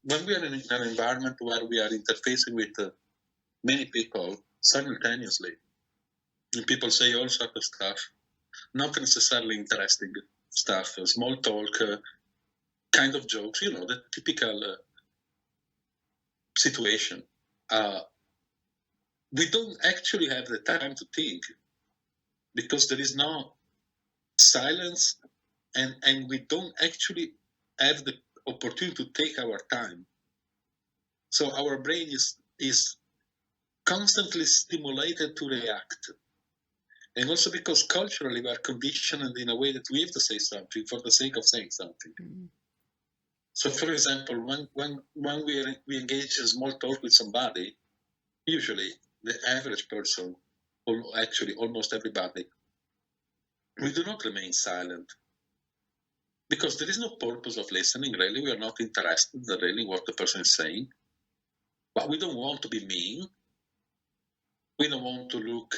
when we are in an environment where we are interfacing with many people simultaneously, and people say all sorts of stuff, not necessarily interesting stuff, small talk, kind of jokes, the typical situation. We don't actually have the time to think because there is no silence, and we don't actually have the opportunity to take our time. So our brain is constantly stimulated to react. And also because culturally we are conditioned in a way that we have to say something for the sake of saying something. Mm-hmm. So, for example, when we engage in small talk with somebody, usually the average person, or actually almost everybody, we do not remain silent because there is no purpose of listening. Really, we are not interested in really what the person is saying, but we don't want to be mean. We don't want to look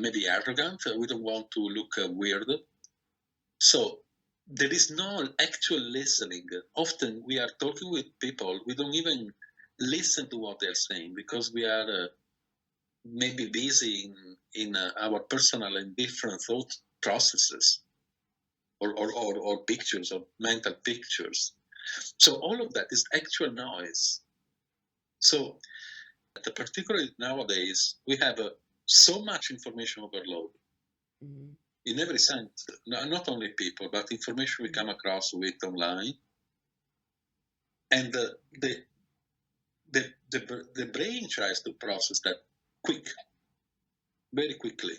maybe arrogant. We don't want to look weird. So there is no actual listening. Often we are talking with people, we don't even listen to what they're saying because we are maybe busy in our personal and different thought processes or pictures, or mental pictures. So all of that is actual noise. So particularly nowadays, we have so much information overload. Mm-hmm. In every sense, not only people, but information we come across with online. And the brain tries to process that very quickly.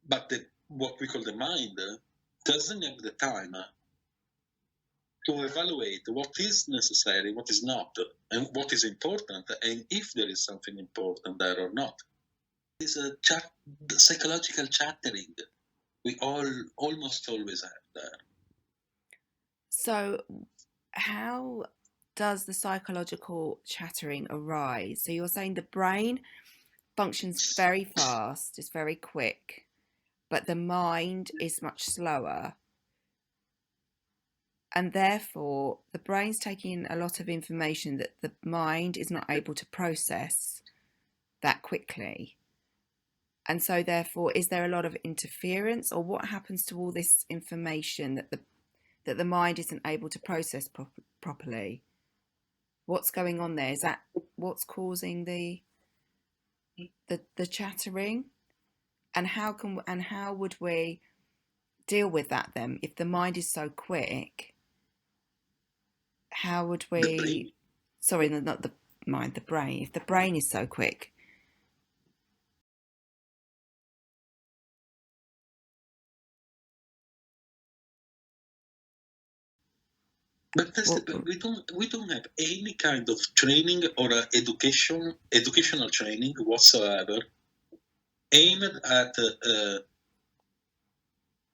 But what we call the mind doesn't have the time to evaluate what is necessary, what is not, and what is important, and if there is something important there or not. It's a psychological chattering. We almost always have that. So how does the psychological chattering arise? So you're saying the brain functions very fast, it's very quick, but the mind is much slower. And therefore, the brain's taking in a lot of information that the mind is not able to process that quickly. And so therefore, is there a lot of interference, or what happens to all this information that the mind isn't able to process properly? What's going on there? Is that what's causing the chattering? And how would we deal with that then? If the mind is so quick, how would we? Sorry, not the mind, the brain. If the brain is so quick. But we don't have any kind of training or educational training whatsoever aimed at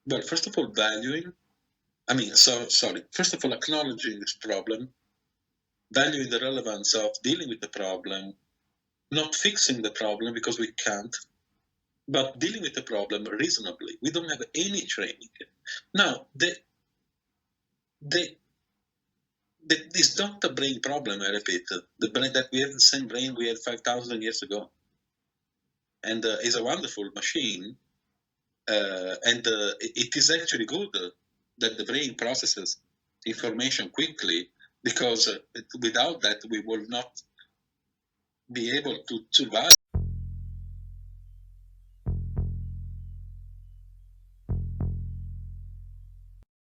well, first of all, first of all, acknowledging this problem, valuing the relevance of dealing with the problem, not fixing the problem because we can't, but dealing with the problem reasonably. We don't have any training. Now, it's not a brain problem, I repeat. The brain that we have the same brain we had 5,000 years ago. And it's a wonderful machine. And it is actually good that the brain processes information quickly, because without that we will not be able to survive